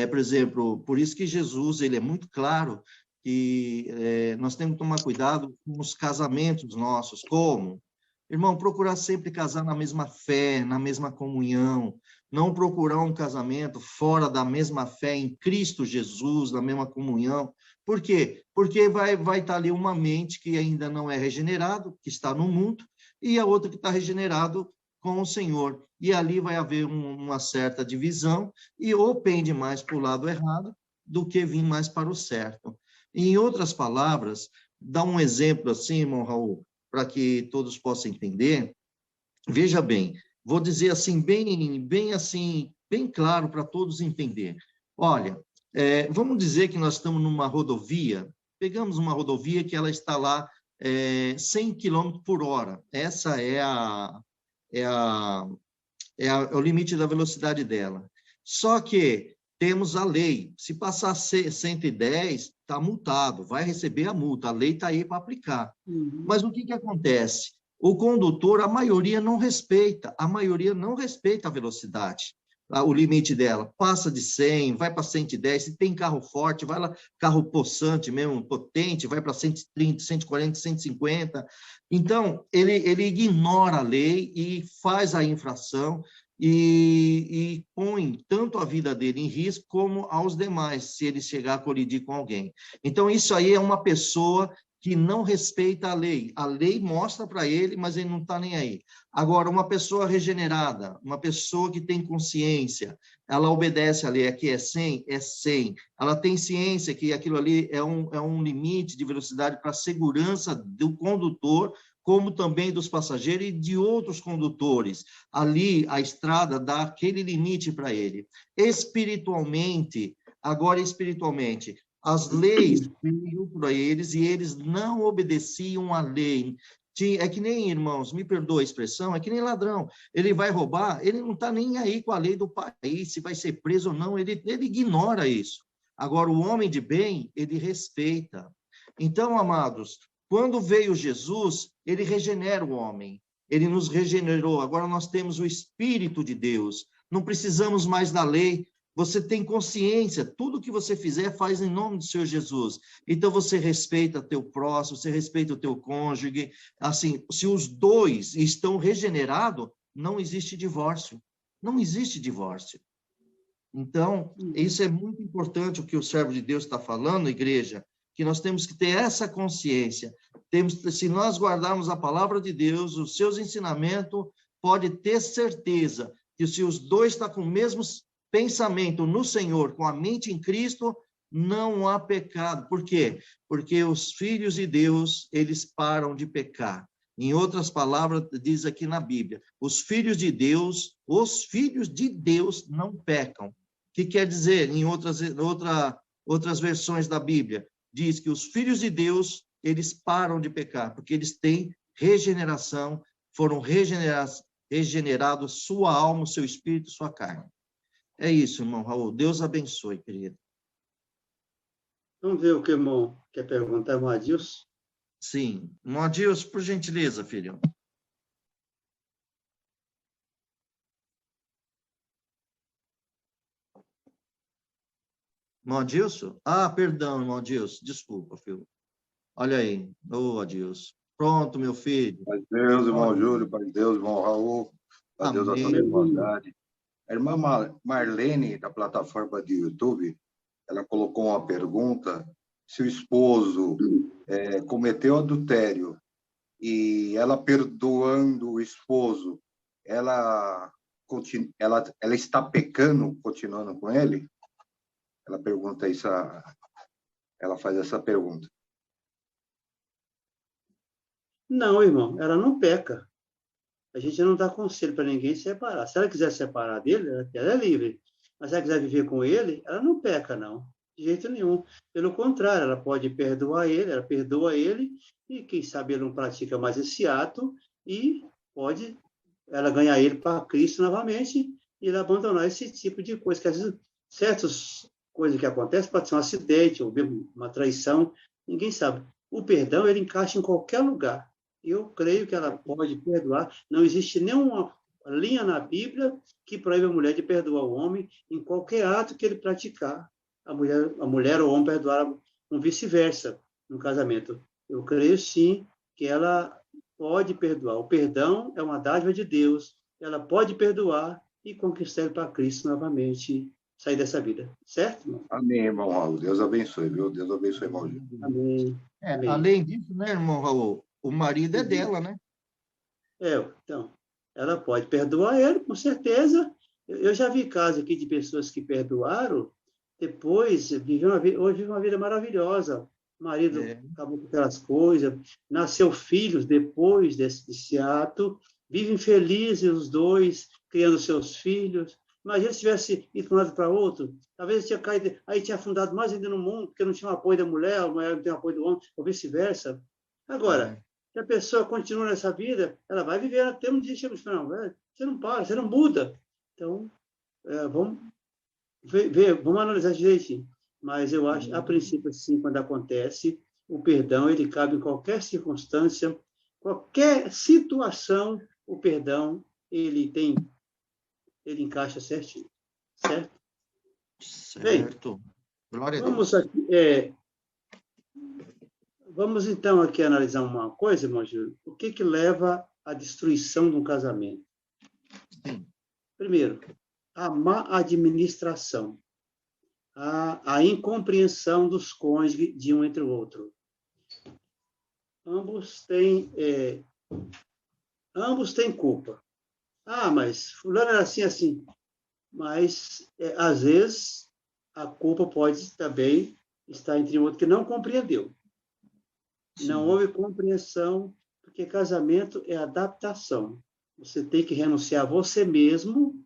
[SPEAKER 2] Por exemplo, por isso que Jesus, ele é muito claro que nós temos que tomar cuidado com os casamentos nossos. Como? Irmão, procurar sempre casar na mesma fé, na mesma comunhão, não procurar um casamento fora da mesma fé em Cristo Jesus, na mesma comunhão. Por quê? Porque vai estar ali uma mente que ainda não é regenerado, que está no mundo, e a outra que está regenerado com o Senhor. E ali vai haver uma certa divisão, e ou pende mais para o lado errado do que vir mais para o certo. E, em outras palavras, dá um exemplo assim, irmão Raul, para que todos possam entender. Veja bem, vou dizer assim, bem claro para todos entender. Olha, vamos dizer que nós estamos numa rodovia, pegamos uma rodovia que ela está lá 100 km por hora. Essa é o limite da velocidade dela. Só que temos a lei. Se passar 110, está multado, vai receber a multa. A lei está aí para aplicar. Mas o que acontece? O condutor, a maioria não respeita a velocidade, o limite dela. Passa de 100, vai para 110, se tem carro forte, vai lá, carro possante mesmo, potente, vai para 130, 140, 150. Então, ele ignora a lei e faz a infração e põe tanto a vida dele em risco como aos demais, se ele chegar a colidir com alguém. Então, isso aí é uma pessoa que não respeita a lei. A lei mostra para ele, mas ele não está nem aí. Agora, uma pessoa regenerada, uma pessoa que tem consciência, ela obedece à lei. Aqui é 100, é 100. Ela tem ciência que aquilo ali é um limite de velocidade para a segurança do condutor, como também dos passageiros e de outros condutores. Ali, a estrada dá aquele limite para ele. Espiritualmente, as leis vinham para eles e eles não obedeciam à lei. É que nem, irmãos, me perdoa a expressão, é que nem ladrão. Ele vai roubar, ele não está nem aí com a lei do país, se vai ser preso ou não, ele ignora isso. Agora, o homem de bem, ele respeita. Então, amados, quando veio Jesus, ele regenera o homem. Ele nos regenerou. Agora nós temos o Espírito de Deus. Não precisamos mais da lei. Você tem consciência, tudo que você fizer, faz em nome do Senhor Jesus. Então, você respeita teu próximo, você respeita o teu cônjuge. Assim, se os dois estão regenerados, não existe divórcio. Não existe divórcio. Então, isso é muito importante o que o servo de Deus está falando, igreja, que nós temos que ter essa consciência. Se nós guardarmos a palavra de Deus, os seus ensinamentos, pode ter certeza que se os dois estão com o mesmo pensamento no Senhor, com a mente em Cristo, não há pecado. Por quê? Porque os filhos de Deus, eles param de pecar. Em outras palavras, diz aqui na Bíblia, os filhos de Deus não pecam. O que quer dizer, em outras versões da Bíblia, diz que os filhos de Deus, eles param de pecar, porque eles têm regeneração, foram regenerados sua alma, seu espírito, sua carne. É isso, irmão Raul. Deus abençoe, querido.
[SPEAKER 1] Vamos ver o que o irmão quer perguntar, irmão Adilson?
[SPEAKER 2] Sim. Irmão Adilson, por gentileza, filho. Irmão Adilson? Ah, perdão, irmão Adilson. Desculpa, filho. Olha aí. Ô, Adilson. Pronto, meu filho.
[SPEAKER 3] Pai de Deus, irmão Júlio. Pai de Deus, irmão Raul. Pai de Deus, a toda a irmandade. A irmã Marlene, da plataforma de YouTube, ela colocou uma pergunta: se o esposo cometeu adultério e ela perdoando o esposo, ela está pecando, continuando com ele? Ela pergunta isso, ela faz essa pergunta.
[SPEAKER 1] Não, irmão, ela não peca. A gente não dá conselho para ninguém separar. Se ela quiser separar dele, ela é livre. Mas se ela quiser viver com ele, ela não peca, não. De jeito nenhum. Pelo contrário, ela pode perdoar ele, ela perdoa ele, e quem sabe ele não pratica mais esse ato, e pode ela ganhar ele para Cristo novamente, e ele abandonar esse tipo de coisa, que às vezes certos coisa que acontece, pode ser um acidente, ou mesmo uma traição, ninguém sabe. O perdão, ele encaixa em qualquer lugar. Eu creio que ela pode perdoar. Não existe nenhuma linha na Bíblia que proíbe a mulher de perdoar o homem em qualquer ato que ele praticar. A mulher ou o homem perdoar, ou vice-versa, no casamento. Eu creio, sim, que ela pode perdoar. O perdão é uma dádiva de Deus. Ela pode perdoar e conquistar ele para Cristo novamente, sair dessa vida. Certo, irmão?
[SPEAKER 3] Amém, irmão Raul. Deus abençoe, viu? Deus abençoe, irmão.
[SPEAKER 1] Amém. Amém.
[SPEAKER 2] Além disso, né, irmão Raul? O marido é dela, né?
[SPEAKER 1] Então, ela pode perdoar ele, com certeza. Eu já vi casos aqui de pessoas que perdoaram, depois hoje vive uma vida maravilhosa. O marido acabou com aquelas coisas, nasceu filhos depois desse ato, vivem felizes os dois, criando seus filhos. Imagina se tivesse ido de um lado para outro, talvez ele tinha caído, aí tinha afundado mais ainda no mundo, porque não tinha o apoio da mulher, a mulher não tem o apoio do homem, ou vice-versa. Agora, se a pessoa continua nessa vida, ela vai viver até um dia chega no final, você não para, você não muda. Então, vamos analisar direitinho. Mas eu acho, a princípio, sim, quando acontece, o perdão, ele cabe em qualquer circunstância, qualquer situação, o perdão, ele encaixa certinho. Certo?
[SPEAKER 2] Certo. Glória a Deus.
[SPEAKER 1] Vamos, então, aqui analisar uma coisa, irmão Júlio. O que leva à destruição de um casamento?
[SPEAKER 2] Sim.
[SPEAKER 1] Primeiro, a má administração, a incompreensão dos cônjuges de um entre o outro. Ambos têm culpa. Mas fulano era assim, assim. Mas, às vezes, a culpa pode também estar entre o outro que não compreendeu. Sim. Não houve compreensão, porque casamento é adaptação. Você tem que renunciar a você mesmo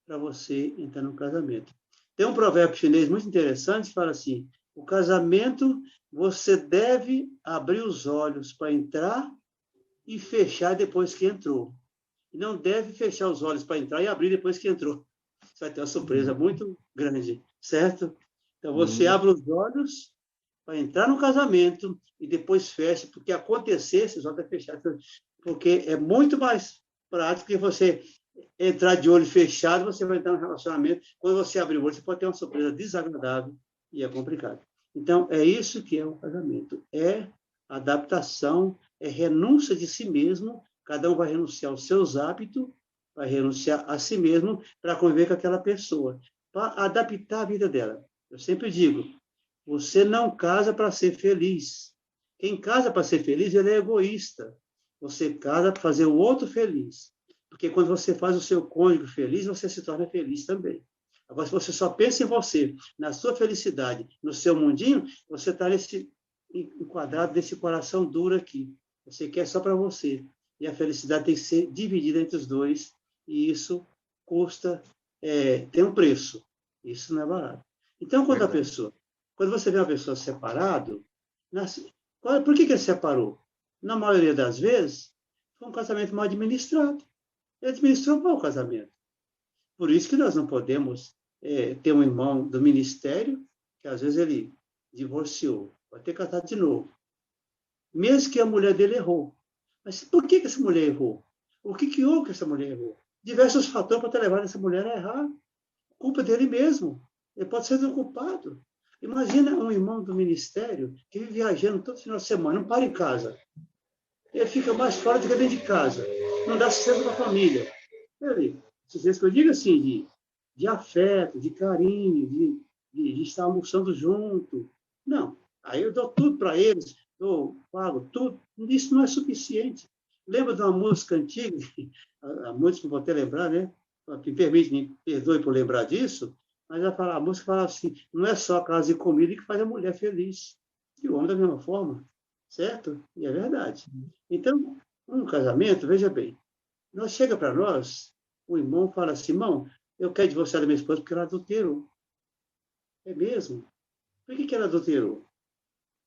[SPEAKER 1] para você entrar no casamento. Tem um provérbio chinês muito interessante que fala assim, o casamento, você deve abrir os olhos para entrar e fechar depois que entrou. E não deve fechar os olhos para entrar e abrir depois que entrou. Você vai ter uma surpresa muito grande, certo? Então, você abre os olhos para entrar no casamento e depois fecha, porque acontecer, você só vai fechar. Porque é muito mais prático que você entrar de olho fechado, você vai entrar no relacionamento. Quando você abrir o olho, você pode ter uma surpresa desagradável e é complicado. Então, é isso que é o casamento. É adaptação, é renúncia de si mesmo. Cada um vai renunciar aos seus hábitos, vai renunciar a si mesmo para conviver com aquela pessoa, para adaptar a vida dela. Eu sempre digo, você não casa para ser feliz. Quem casa para ser feliz, ele é egoísta. Você casa para fazer o outro feliz. Porque quando você faz o seu cônjuge feliz, você se torna feliz também. Agora, se você só pensa em você, na sua felicidade, no seu mundinho, você está enquadrado nesse coração duro aqui. Você quer só para você. E a felicidade tem que ser dividida entre os dois. E isso custa, tem um preço. Isso não é barato. Então, quando você vê uma pessoa separada, por que ele separou? Na maioria das vezes, foi um casamento mal administrado. Ele administrou mal o casamento. Por isso que nós não podemos ter um irmão do ministério, que às vezes ele divorciou, vai ter casado de novo. Mesmo que a mulher dele errou. Mas por que essa mulher errou? O que houve que essa mulher errou? Diversos fatores para ter levado essa mulher a errar. Culpa dele mesmo. Ele pode ser do culpado. Imagina um irmão do ministério que vive viajando todo final de semana, não para em casa. Ele fica mais fora do que dentro de casa. Não dá sucesso para a família. Sucesso que eu digo assim, de afeto, de carinho, de estar almoçando junto. Não. Aí eu dou tudo para eles, pago tudo. Isso não é suficiente. Lembra de uma música antiga, a música, não vou até lembrar, né? Me perdoe por lembrar disso, mas a música fala assim, não é só a casa de comida que faz a mulher feliz. E o homem da mesma forma, certo? E é verdade. Então, um casamento, veja bem, chega para nós, o irmão fala assim, irmão, eu quero divorciar da minha esposa porque ela adulterou. É mesmo? Por que ela adulterou?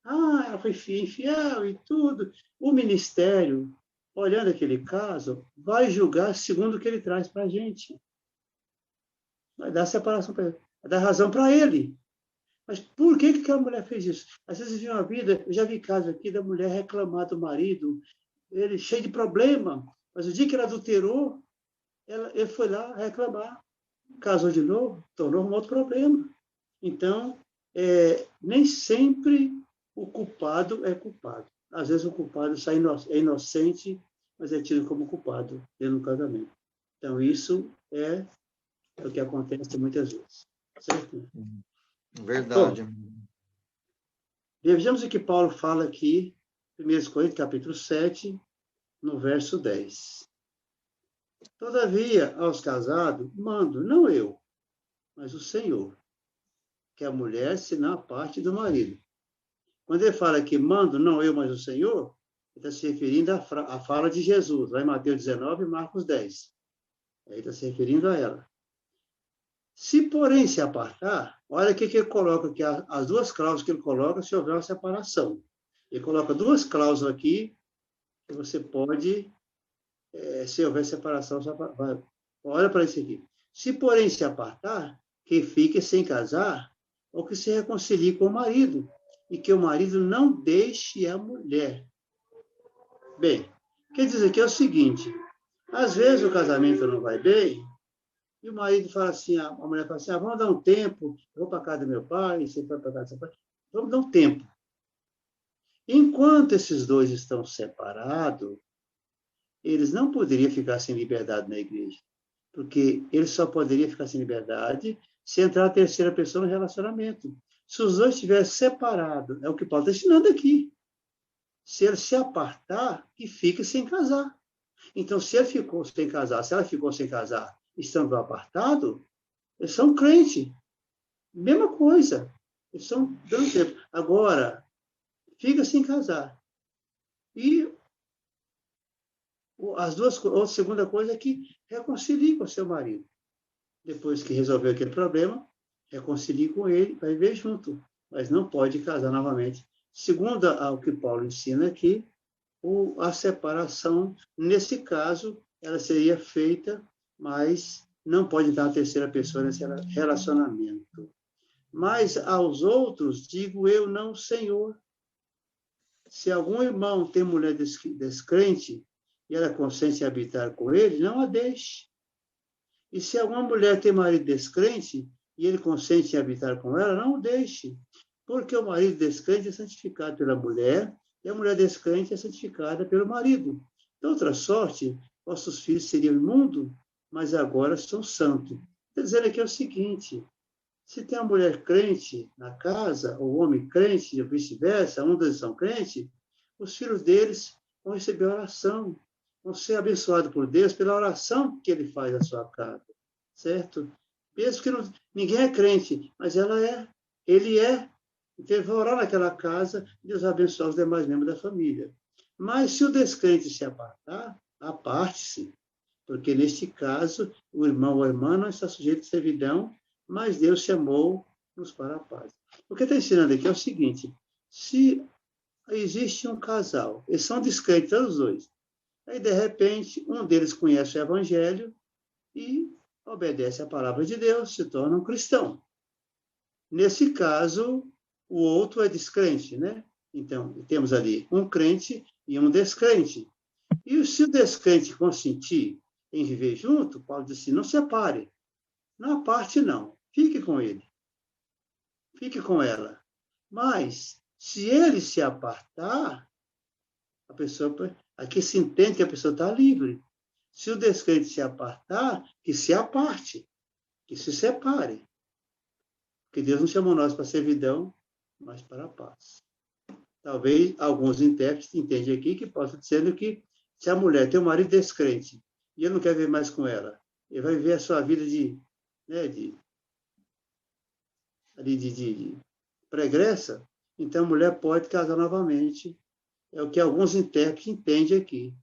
[SPEAKER 1] Ela foi infiel e tudo. O ministério, olhando aquele caso, vai julgar segundo o que ele traz para a gente. Vai dar separação para ele. Vai dar razão para ele. Mas por que aquela mulher fez isso? Às vezes viu uma vida, eu já vi casos aqui da mulher reclamar do marido, ele cheio de problema, mas o dia que ela adulterou, ele foi lá reclamar, casou de novo, tornou um outro problema. Então, nem sempre o culpado é culpado. Às vezes o culpado é inocente, mas é tido como culpado dentro do casamento. Então, isso é o que acontece muitas vezes. Certo?
[SPEAKER 2] Verdade.
[SPEAKER 1] Bom, vejamos o que Paulo fala aqui, 1 Coríntios, capítulo 7, no verso 10. Todavia, aos casados, mando, não eu, mas o Senhor, que a mulher se na parte do marido. Quando ele fala que mando, não eu, mas o Senhor, ele está se referindo à fala de Jesus, lá em Mateus 19 e Marcos 10. Ele está se referindo a ela. Se, porém, se apartar, olha o que ele coloca aqui, as duas cláusulas que ele coloca se houver uma separação. Ele coloca duas cláusulas aqui que você pode, se houver separação, olha para isso aqui. Se, porém, se apartar, que fique sem casar, ou que se reconcilie com o marido, e que o marido não deixe a mulher. Bem, quer dizer aqui é o seguinte, às vezes o casamento não vai bem, e o marido fala assim, a mulher fala assim, vamos dar um tempo, eu vou para casa do meu pai, você vai para casa do seu pai, vamos dar um tempo. Enquanto esses dois estão separados, eles não poderiam ficar sem liberdade na igreja, porque eles só poderiam ficar sem liberdade se entrar a terceira pessoa no relacionamento. Se os dois estivessem separados, é o que Paulo está ensinando aqui. Se ele se apartar, que fique sem casar. Então, se ele ficou sem casar, se ela ficou sem casar, estando apartado, eles são crentes. Mesma coisa. Eles são dando tempo. Agora, fica sem casar. E a segunda coisa é que reconcilie com seu marido. Depois que resolveu aquele problema, reconcilie com ele, vai viver junto. Mas não pode casar novamente. Segundo o que Paulo ensina aqui, a separação, nesse caso, ela seria feita, mas não pode dar uma terceira pessoa nesse relacionamento. Mas aos outros, digo eu, não, Senhor. Se algum irmão tem mulher descrente e ela consente em habitar com ele, não a deixe. E se alguma mulher tem marido descrente e ele consente em habitar com ela, não o deixe. Porque o marido descrente é santificado pela mulher e a mulher descrente é santificada pelo marido. De outra sorte, vossos filhos seriam imundos, mas agora são santos. Quer dizer aqui é o seguinte, se tem uma mulher crente na casa, ou homem crente, ou vice-versa, um deles são crente, os filhos deles vão receber oração, vão ser abençoados por Deus pela oração que ele faz na sua casa, certo? Mesmo que ninguém é crente, mas ele é. Então ele vai orar naquela casa e Deus vai abençoar os demais membros da família. Mas se o descrente se apartar, aparte-se, porque neste caso o irmão ou a irmã não está sujeito à servidão, mas Deus chamou-nos para a paz. O que está ensinando aqui é o seguinte, se existe um casal, eles são descrentes, os dois, aí de repente um deles conhece o evangelho e obedece à palavra de Deus, se torna um cristão. Nesse caso, o outro é descrente, né? Então, temos ali um crente e um descrente. E se o descrente consentir em viver junto, Paulo diz assim, não separe, não aparte não, fique com ele, fique com ela. Mas, se ele se apartar, a pessoa, aqui se entende que a pessoa está livre. Se o descrente se apartar, que se aparte, que se separe. Porque Deus não chamou nós para servidão, mas para a paz. Talvez alguns intérpretes entendam aqui que possa dizendo que se a mulher tem um marido descrente e ele não quer ver mais com ela, ele vai viver a sua vida de pregressa, então a mulher pode casar novamente. É o que alguns intérpretes entendem aqui.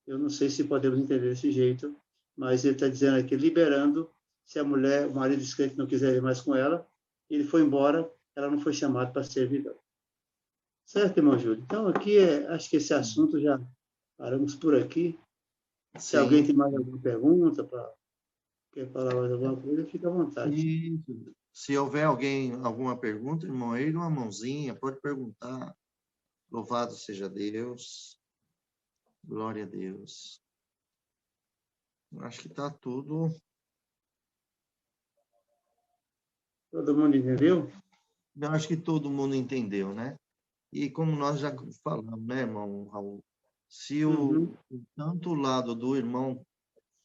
[SPEAKER 1] Eu não sei se podemos entender desse jeito, mas ele está dizendo aqui, liberando, se a mulher, o marido descrente não quiser ir mais com ela, ele foi embora, ela não foi chamada para servidão. Certo, irmão Júlio? Então, aqui, acho que esse assunto já paramos por aqui. Se alguém tem mais alguma pergunta para Quer falar mais alguma coisa, fica à vontade.
[SPEAKER 2] Isso. Se houver alguma pergunta, irmão, ergue uma mãozinha, pode perguntar. Louvado seja Deus. Glória a Deus. Acho que está tudo.
[SPEAKER 1] Todo mundo entendeu?
[SPEAKER 2] Eu acho que todo mundo entendeu, né? E como nós já falamos, né, irmão Raul? Se tanto o lado do irmão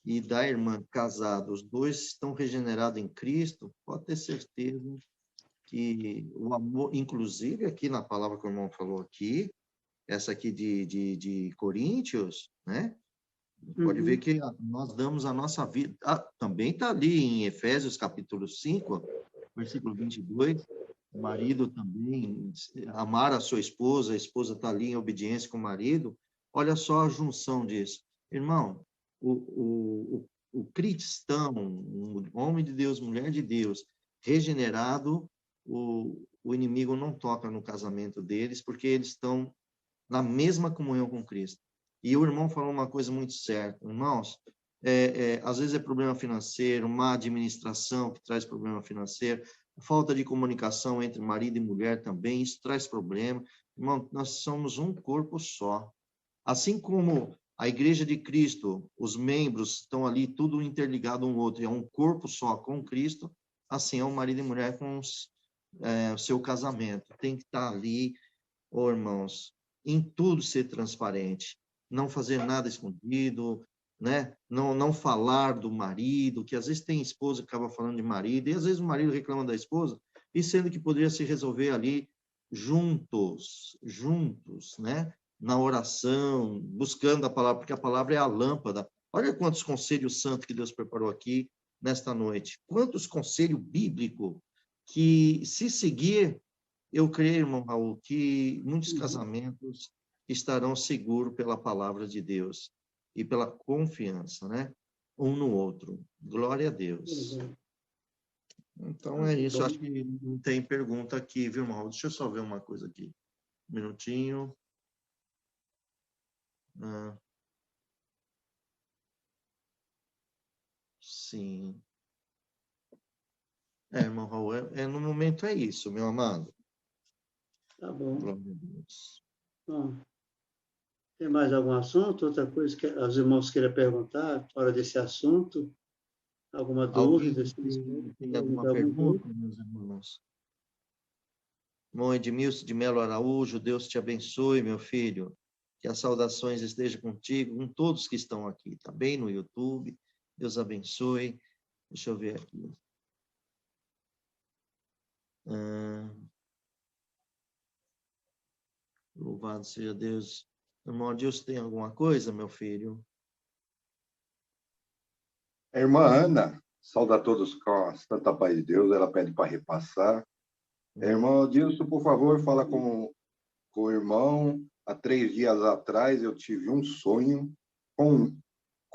[SPEAKER 2] e da irmã casados, os dois estão regenerados em Cristo, pode ter certeza que o amor, inclusive aqui na palavra que o irmão falou aqui, essa aqui de Coríntios, né? Pode ver que nós damos a nossa vida. Também está ali em Efésios capítulo 5, versículo 22, o marido também amar a sua esposa, a esposa está ali em obediência com o marido. Olha só a junção disso. Irmão, o cristão, o homem de Deus, mulher de Deus, regenerado, o inimigo não toca no casamento deles, porque eles estão na mesma comunhão com Cristo. E o irmão falou uma coisa muito certa. Irmãos, às vezes é problema financeiro, má administração que traz problema financeiro, falta de comunicação entre marido e mulher também, isso traz problema. Irmão, nós somos um corpo só. Assim como a Igreja de Cristo, os membros estão ali tudo interligado um ao outro, é um corpo só com Cristo, assim é o marido e mulher com o seu casamento. Tem que estar ali, irmãos, em tudo ser transparente, não fazer nada escondido, né? Não falar do marido, que às vezes tem esposa que acaba falando de marido, e às vezes o marido reclama da esposa, e sendo que poderia se resolver ali juntos, né? Na oração, buscando a palavra, porque a palavra é a lâmpada. Olha quantos conselhos santos que Deus preparou aqui nesta noite. Quantos conselhos bíblicos que, se seguir, eu creio, irmão Raul, que muitos casamentos estarão seguros pela palavra de Deus e pela confiança, né? Um no outro. Glória a Deus. Então é isso. Acho que não tem pergunta aqui, viu, irmão? Deixa eu só ver uma coisa aqui. Um minutinho. Sim. Irmão Raul, no momento é isso, meu amado.
[SPEAKER 1] Tá bom.
[SPEAKER 2] Glória a Deus.
[SPEAKER 1] Bom, tem mais algum assunto? Outra coisa que os irmãos queiram perguntar fora desse assunto? Alguma dúvida?
[SPEAKER 2] Tem alguma pergunta, meus irmãos? Irmão Edmilson de Melo Araújo, Deus te abençoe, meu filho. Que as saudações estejam contigo, com todos que estão aqui, tá bem? No YouTube. Deus abençoe. Deixa eu ver aqui. Louvado seja Deus. Irmão Adilson, tem alguma coisa, meu filho?
[SPEAKER 3] A irmã Ana, sauda a todos com a santa paz de Deus, ela pede para repassar. Irmão Adilson, por favor, fala com o irmão. Há 3 dias atrás eu tive um sonho com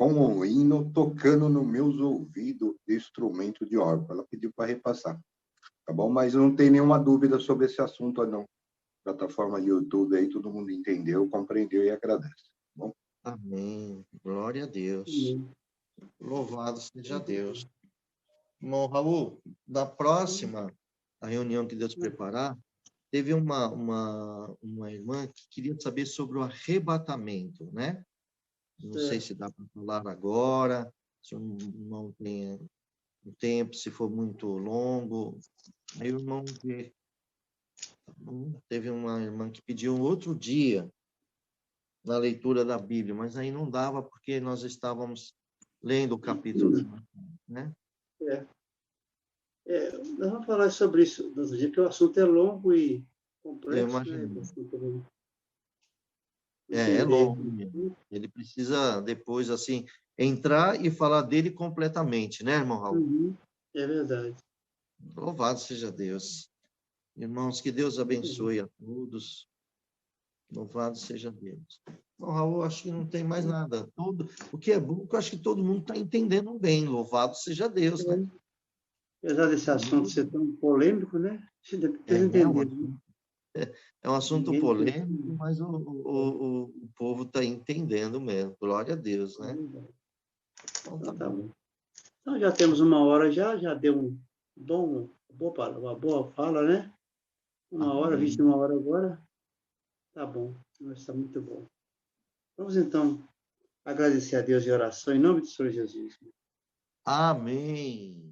[SPEAKER 3] um hino tocando nos meus ouvidos de instrumento de órgão. Ela pediu para repassar, tá bom? Mas não tem nenhuma dúvida sobre esse assunto, não. Plataforma de YouTube aí, todo mundo entendeu, compreendeu e agradece, tá bom?
[SPEAKER 2] Amém. Glória a Deus. Louvado seja Deus. Irmão Raul, da próxima a reunião que Deus preparar, teve uma irmã que queria saber sobre o arrebatamento, né? Não sei se dá para falar agora, se não tem um tempo, se for muito longo. Aí o irmão vê. Teve uma irmã que pediu outro dia na leitura da Bíblia, mas aí não dava porque nós estávamos lendo o capítulo, né?
[SPEAKER 1] Nós vamos falar sobre isso no outro dia, porque o assunto é longo e complexo.
[SPEAKER 2] É longo mesmo. Ele precisa depois, assim, entrar e falar dele completamente, né, irmão Raul?
[SPEAKER 1] É verdade.
[SPEAKER 2] Louvado seja Deus. Irmãos, que Deus abençoe a todos. Louvado seja Deus. Bom, Raul, acho que não tem mais nada. O que é bom, eu acho que todo mundo está entendendo bem. Louvado seja Deus, né?
[SPEAKER 1] Apesar desse assunto ser tão polêmico, né?
[SPEAKER 2] É um assunto polêmico, mas o povo está entendendo mesmo. Glória a Deus, né? Então, tá bom.
[SPEAKER 1] Então, já temos 1 hora, já deu uma boa fala, né? 1 hora, 21 horas agora. Tá bom, está muito bom. Vamos, então, agradecer a Deus em oração, em nome do Senhor Jesus.
[SPEAKER 2] Amém.